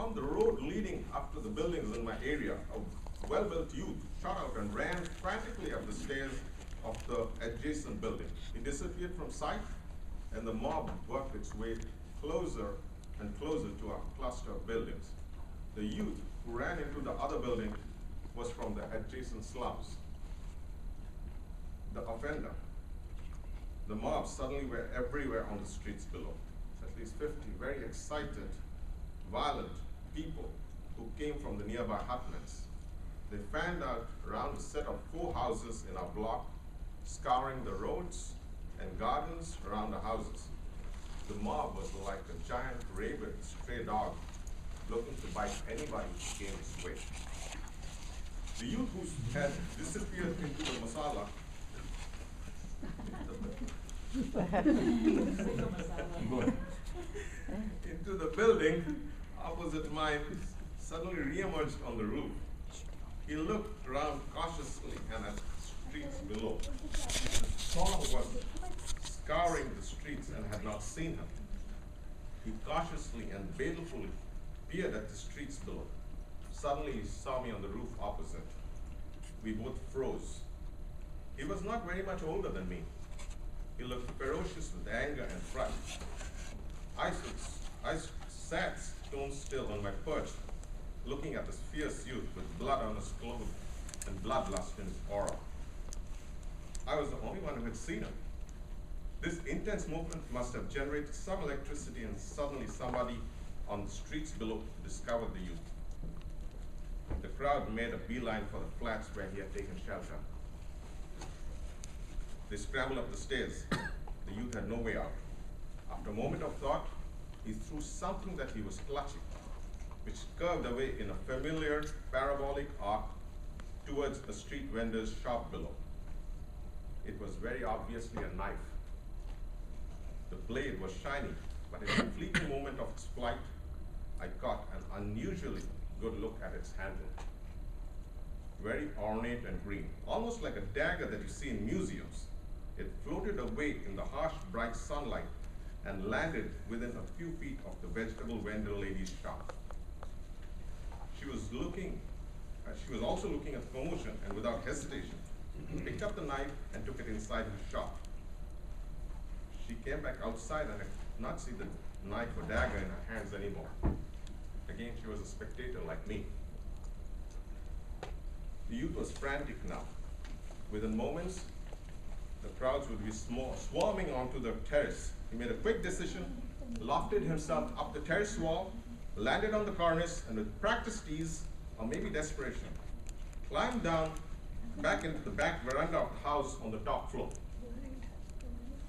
from the road leading up to the buildings in my area, a well-built youth shot out and ran frantically up the stairs of the adjacent building. He disappeared from sight, and the mob worked its way closer and closer to a cluster of buildings. The youth who ran into the other building was from the adjacent slums. The offender. The mob suddenly were everywhere on the streets below. At least 50 very excited, violent people who came from the nearby hutments. They fanned out around a set of 4 houses in our block, scouring the roads and gardens around the houses. The mob was like a giant rabid stray dog looking to bite anybody who came his way. The youth who had disappeared into the masala into the building opposite mine suddenly re-emerged on the roof. He looked around cautiously and at the streets below. The storm was scouring the streets and had not seen him. He cautiously and balefully peered at the streets below. Suddenly he saw me on the roof opposite. We both froze. He was not very much older than me. He looked ferocious with anger and fright. I sat stone still on my perch, looking at this fierce youth with blood on his clothes and bloodlust in his aura. I was the only one who had seen him. This intense movement must have generated some electricity, and suddenly somebody on the streets below discovered the youth. The crowd made a beeline for the flats where he had taken shelter. They scrambled up the stairs. The youth had no way out. After a moment of thought, he threw something that he was clutching, which curved away in a familiar parabolic arc towards a street vendor's shop below. It was very obviously a knife. The blade was shiny, but in the fleeting moment of its flight, I caught an unusually good look at its handle. Very ornate and green, almost like a dagger that you see in museums. It floated away in the harsh, bright sunlight and landed within a few feet of the vegetable vendor lady's shop. She was also looking at the commotion, and without hesitation, picked up the knife and took it inside her shop. She came back outside, and I could not see the knife or dagger in her hands anymore. Again, she was a spectator like me. The youth was frantic now. Within moments, the crowds would be swarming onto the terrace. He made a quick decision, lofted himself up the terrace wall, landed on the cornice, and with practiced ease, or maybe desperation, climbed down back into the back veranda of the house on the top floor.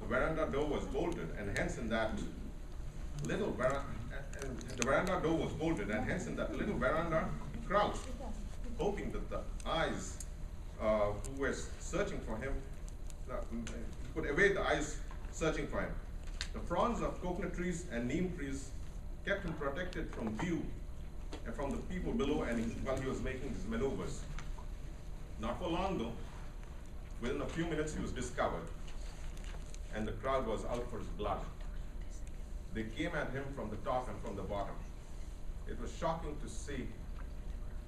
The veranda door was bolted, and hence in that little veranda, he crouched, hoping that the eyes who were searching for him, he could evade the eyes searching for him. The fronds of coconut trees and neem trees kept him protected from view and from the people below, and while he was making his maneuvers. Not for long though. Within a few minutes he was discovered, and the crowd was out for his blood. They came at him from the top and from the bottom. It was shocking to see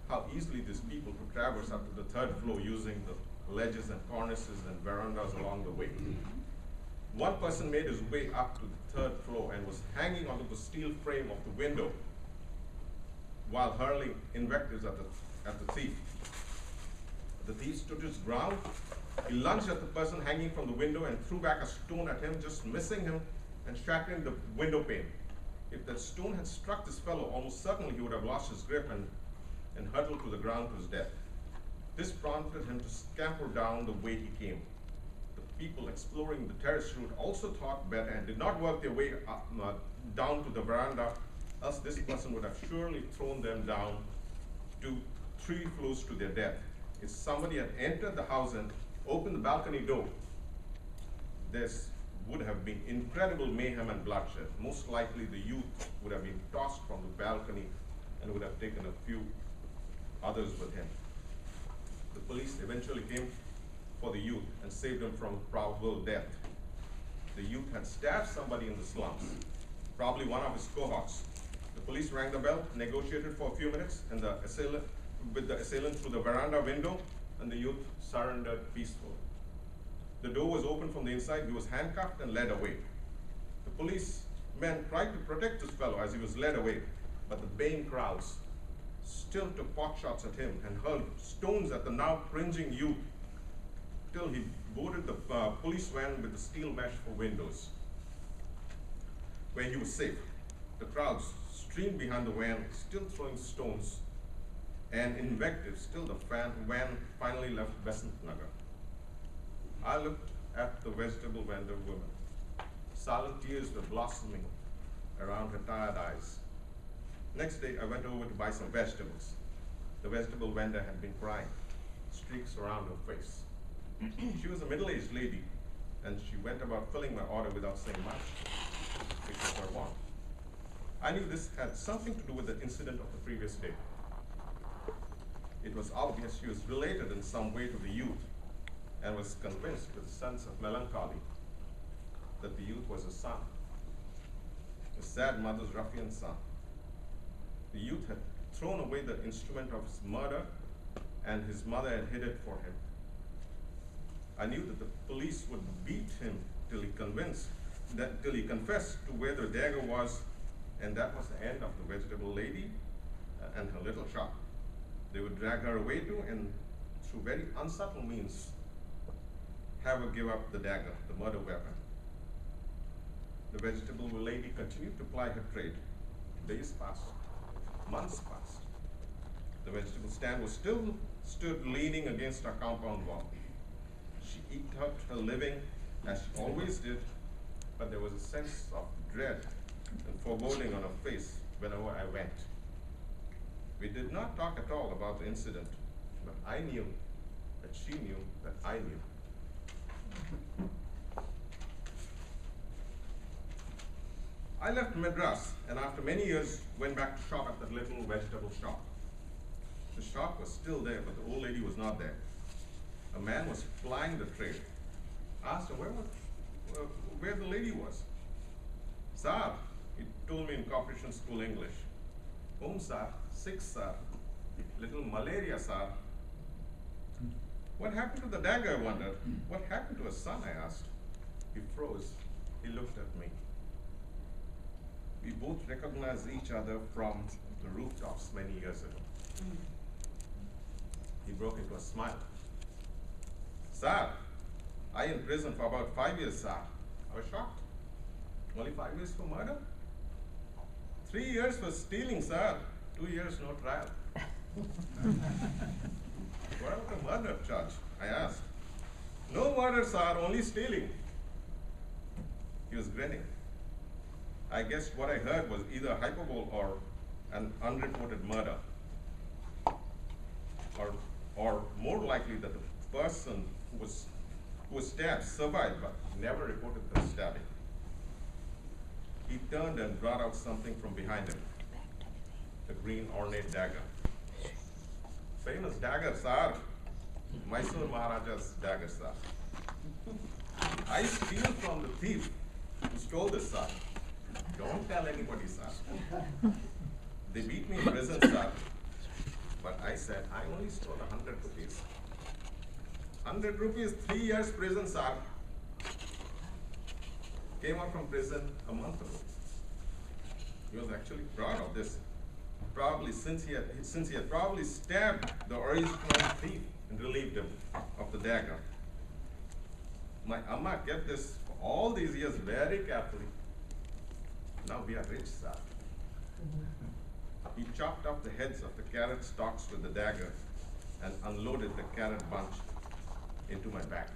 how easily these people could traverse up to the 3rd floor using the ledges and cornices and verandas along the way. One person made his way up to the 3rd floor and was hanging onto the steel frame of the window while hurling invectives at the thief. The thief stood his ground. He lunged at the person hanging from the window and threw back a stone at him, just missing him and shattering the window pane. If that stone had struck this fellow, almost certainly he would have lost his grip and hurtled to the ground to his death. This prompted him to scamper down the way he came. The people exploring the terrace route also thought better and did not work their way down to the veranda, else this person would have surely thrown them down to 3 floors to their death. If somebody had entered the house and opened the balcony door, there would have been incredible mayhem and bloodshed. Most likely the youth would have been tossed from the balcony and would have taken a few others with him. The police eventually came for the youth and saved him from probable death. The youth had stabbed somebody in the slums, probably one of his cohorts. The Police rang the bell, negotiated for a few minutes, and with the assailant through the veranda window, and the youth surrendered peacefully. The door was opened from the inside. He was handcuffed and led away. The policemen tried to protect this fellow as he was led away, but the baying crowds still took pot shots at him and hurled stones at the now cringing youth till he boarded the police van with the steel mesh for windows, where he was safe. The crowds streamed behind the van, still throwing stones and invectives till the van finally left Besant Nagar. I looked at the vegetable vendor woman. Silent tears were blossoming around her tired eyes. Next day, I went over to buy some vegetables. The vegetable vendor had been crying, streaks around her face. She was a middle-aged lady, and she went about filling my order without saying much, which was her want. I knew this had something to do with the incident of the previous day. It was obvious she was related in some way to the youth, and was convinced with a sense of melancholy that the youth was her son, the sad mother's ruffian son. The youth had thrown away the instrument of his murder, and his mother had hid it for him. I knew that the police would beat him till he confessed to where the dagger was, and that was the end of the vegetable lady and her little shop. They would drag her away too, and through very unsubtle means, have her give up the dagger, the murder weapon. The vegetable lady continued to ply her trade. Days passed, months passed. The vegetable stand was still stood leaning against our compound wall. She eked out her living as she always did, but there was a sense of dread and foreboding on her face whenever I went. We did not talk at all about the incident, but I knew that she knew that I knew. I left Madras, and after many years went back to shop at that little vegetable shop. The shop was still there, but the old lady was not there. A man was plying the trade. I asked him where the lady was. Sir, he told me in corporation school English. Home, sir. Sick, sir. Little malaria, sir. What happened to the dagger, I wondered. What happened to his son, I asked. He froze. He looked at me. We both recognized each other from the rooftops many years ago. He broke into a smile. Sir, I in prison for about 5 years, sir. I was shocked. Only 5 years for murder? 3 years for stealing, sir. 2 years, no trial. What about the murder charge? I asked. No murder, sir, only stealing. He was grinning. I guess what I heard was either hyperbole or an unreported murder. Or more likely that the person who was stabbed survived but never reported the stabbing. He turned and brought out something from behind him. The green ornate dagger. Famous dagger, sir. Mysore Maharaja's dagger, sir. I steal from the thief who stole this, sir. Don't tell anybody, sir. They beat me in prison, sir. But I said, I only stole 100 rupees. 100 rupees, 3 years prison, sir. Came out from prison a month ago. He was actually proud of this. Probably since he had probably stabbed the original thief and relieved him of the dagger. My Amma kept this for all these years very carefully. Now we are rich, sir. He chopped up the heads of the carrot stalks with the dagger and unloaded the carrot bunch into my bag.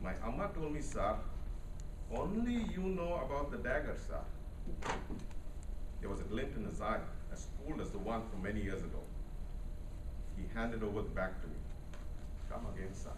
My Amma told me, sir, only you know about the dagger, sir. There was a glint in his eye, as cold as the one from many years ago. He handed over the bag to me. Come again, sir.